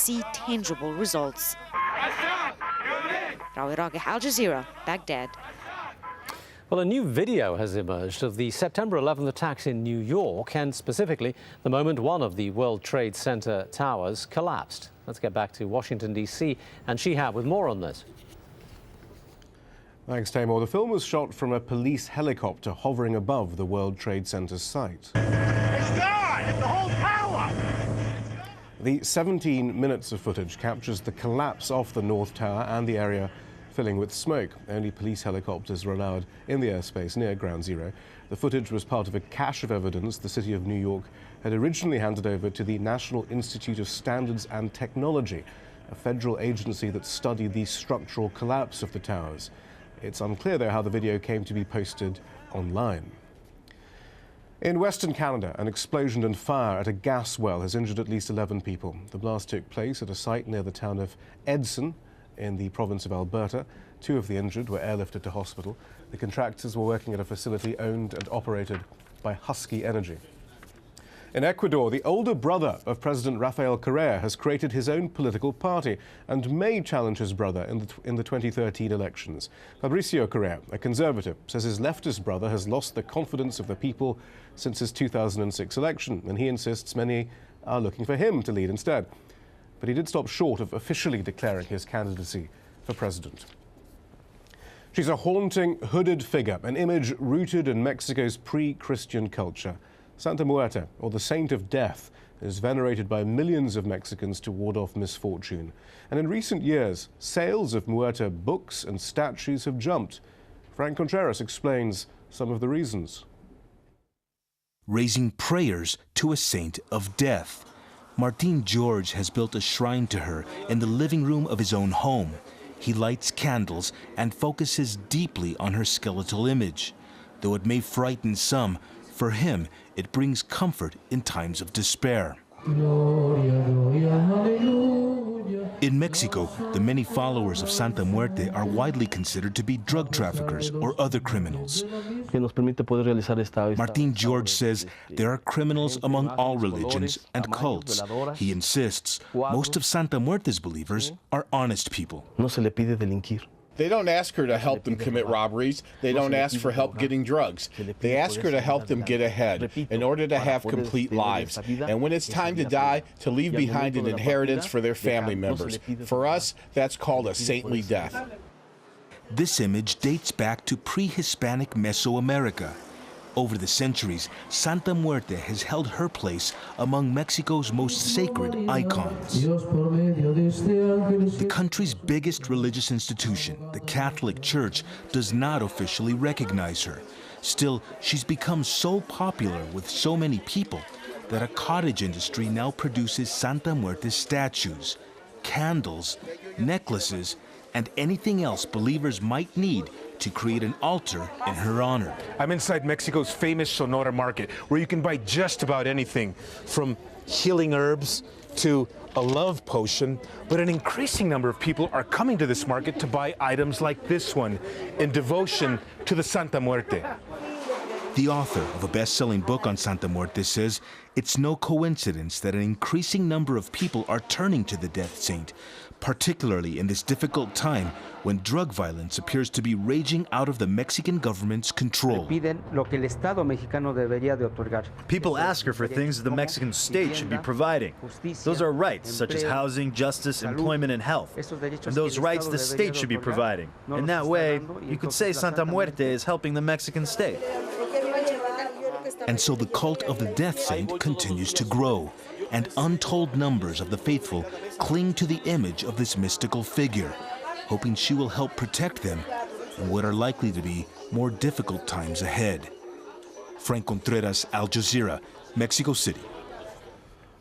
see tangible results. AlJazeera, Baghdad. Well, a new video has emerged of the September 11th attacks in New York, and specifically the moment one of the World Trade Center towers collapsed. Let's get back to Washington, D.C. and Shihab with more on this. Thanks, Tamor. The film was shot from a police helicopter hovering above the World Trade Center site. It's gone! It's the whole tower! The 17 minutes of footage captures the collapse of the North Tower and the area filling with smoke. Only police helicopters were allowed in the airspace near Ground Zero. The footage was part of a cache of evidence the city of New York had originally handed over to the National Institute of Standards and Technology, a federal agency that studied the structural collapse of the towers. It's unclear, though, how the video came to be posted online. In Western Canada, an explosion and fire at a gas well has injured at least 11 people. The blast took place at a site near the town of Edson in the province of Alberta. 2 of the injured were airlifted to hospital. The contractors were working at a facility owned and operated by Husky Energy. In Ecuador, the older brother of President Rafael Correa has created his own political party and may challenge his brother in the 2013 elections. Fabricio Correa, a conservative, says his leftist brother has lost the confidence of the people since his 2006 election, and he insists many are looking for him to lead instead. But he did stop short of officially declaring his candidacy for president. She's a haunting, hooded figure, an image rooted in Mexico's pre-Christian culture. Santa Muerte, or the Saint of Death, is venerated by millions of Mexicans to ward off misfortune. And in recent years, sales of Muerte books and statues have jumped. Frank Contreras explains some of the reasons. Raising prayers to a saint of death. Martin George has built a shrine to her in the living room of his own home. He lights candles and focuses deeply on her skeletal image. Though it may frighten some, for him, it brings comfort in times of despair. In Mexico, the many followers of Santa Muerte are widely considered to be drug traffickers or other criminals. Martin George says there are criminals among all religions and cults. He insists most of Santa Muerte's believers are honest people. They don't ask her to help them commit robberies. They don't ask for help getting drugs. They ask her to help them get ahead in order to have complete lives. And when it's time to die, to leave behind an inheritance for their family members. For us, that's called a saintly death. This image dates back to pre-Hispanic Mesoamerica. Over the centuries, Santa Muerte has held her place among Mexico's most sacred icons. The country's biggest religious institution, the Catholic Church, does not officially recognize her. Still, she's become so popular with so many people that a cottage industry now produces Santa Muerte statues, candles, necklaces, and anything else believers might need to create an altar in her honor. I'm inside Mexico's famous Sonora market, where you can buy just about anything, from healing herbs to a love potion. But an increasing number of people are coming to this market to buy items like this one, in devotion to the Santa Muerte. The author of a best-selling book on Santa Muerte says it's no coincidence that an increasing number of people are turning to the death saint, particularly in this difficult time when drug violence appears to be raging out of the Mexican government's control. People ask her for things that the Mexican state should be providing. Those are rights such as housing, justice, employment, and health. And those rights the state should be providing. In that way, you could say Santa Muerte is helping the Mexican state. And so the cult of the death saint continues to grow, and untold numbers of the faithful cling to the image of this mystical figure, hoping she will help protect them in what are likely to be more difficult times ahead. Frank Contreras, AlJazeera, Mexico City.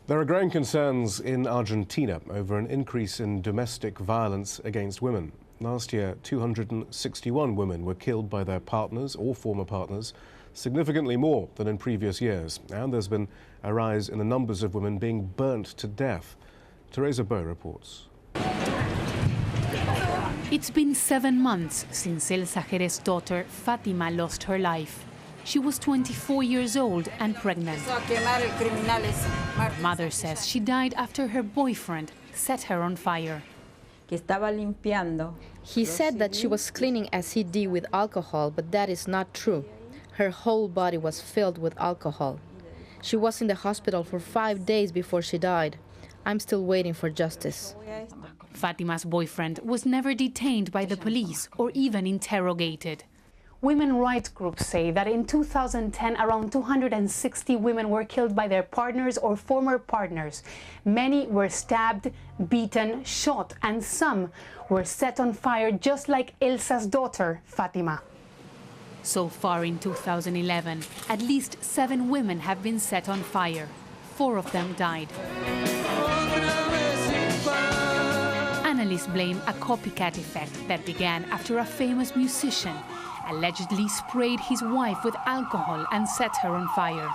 There are growing concerns in Argentina over an increase in domestic violence against women. Last year, 261 women were killed by their partners or former partners, significantly more than in previous years. And there's been a rise in the numbers of women being burnt to death. Teresa Bow reports. It's been 7 months since Elsa Jerez's daughter Fatima lost her life. She was 24 years old and pregnant. Her mother says she died after her boyfriend set her on fire. He said that she was cleaning SED with alcohol, but that is not true. Her whole body was filled with alcohol. She was in the hospital for 5 days before she died. I'm still waiting for justice. Fatima's boyfriend was never detained by the police or even interrogated. Women rights groups say that in 2010, around 260 women were killed by their partners or former partners. Many were stabbed, beaten, shot, and some were set on fire, just like Elsa's daughter, Fatima. So far in 2011, at least 7 women have been set on fire. 4 of them died. Analysts blame a copycat effect that began after a famous musician allegedly sprayed his wife with alcohol and set her on fire.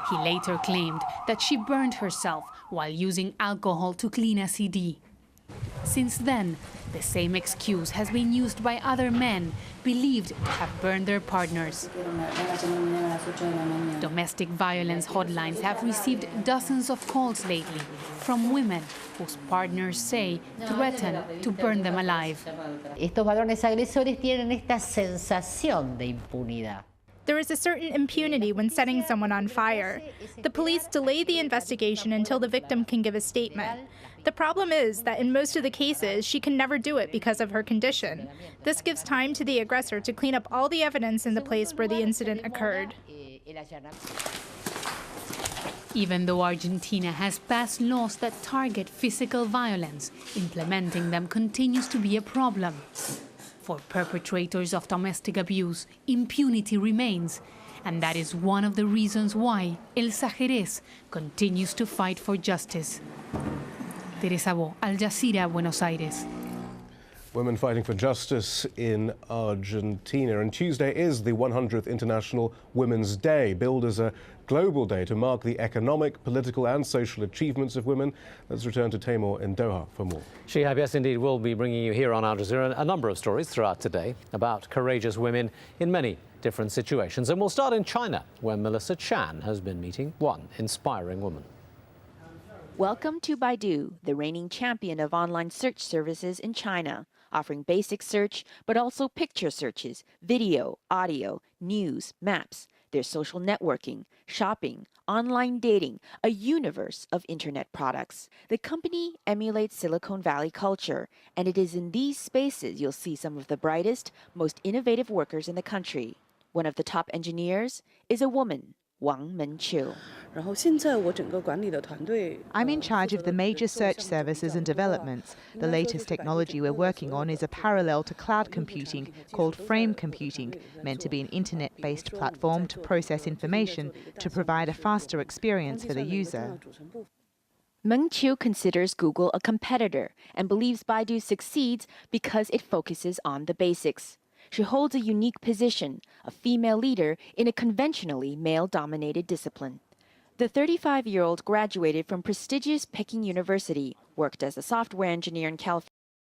He later claimed that she burned herself while using alcohol to clean a CD. Since then, the same excuse has been used by other men believed to have burned their partners. Domestic violence hotlines have received dozens of calls lately from women whose partners say threaten to burn them alive. Estos varones agresores tienen esta sensación de impunidad. There is a certain impunity when setting someone on fire. The police delay the investigation until the victim can give a statement. The problem is that in most of the cases, she can never do it because of her condition. This gives time to the aggressor to clean up all the evidence in the place where the incident occurred. Even though Argentina has passed laws that target physical violence, implementing them continues to be a problem. For perpetrators of domestic abuse, impunity remains, and that is one of the reasons why Elsa Jerez continues to fight for justice. Teresa Bo, AlJazeera, Buenos Aires. Women fighting for justice in Argentina. And Tuesday is the 100th International Women's Day, billed as a global day to mark the economic, political and social achievements of women. Let's return to Tamor in Doha for more. Shihab, yes indeed, we'll be bringing you here on Al Jazeera a number of stories throughout today about courageous women in many different situations. And we'll start in China, where Melissa Chan has been meeting one inspiring woman. Welcome to Baidu, the reigning champion of online search services in China, offering basic search, but also picture searches, video, audio, news, maps. There's social networking, shopping, online dating, a universe of internet products. The company emulates Silicon Valley culture, and it is in these spaces you'll see some of the brightest, most innovative workers in the country. One of the top engineers is a woman, Wang Menqiu. I'm in charge of the major search services and developments. The latest technology we're working on is a parallel to cloud computing called frame computing, meant to be an internet-based platform to process information to provide a faster experience for the user. Menqiu considers Google a competitor and believes Baidu succeeds because it focuses on the basics. She holds a unique position, a female leader in a conventionally male-dominated discipline. The 35-year-old graduated from prestigious Peking University, worked as a software engineer in California,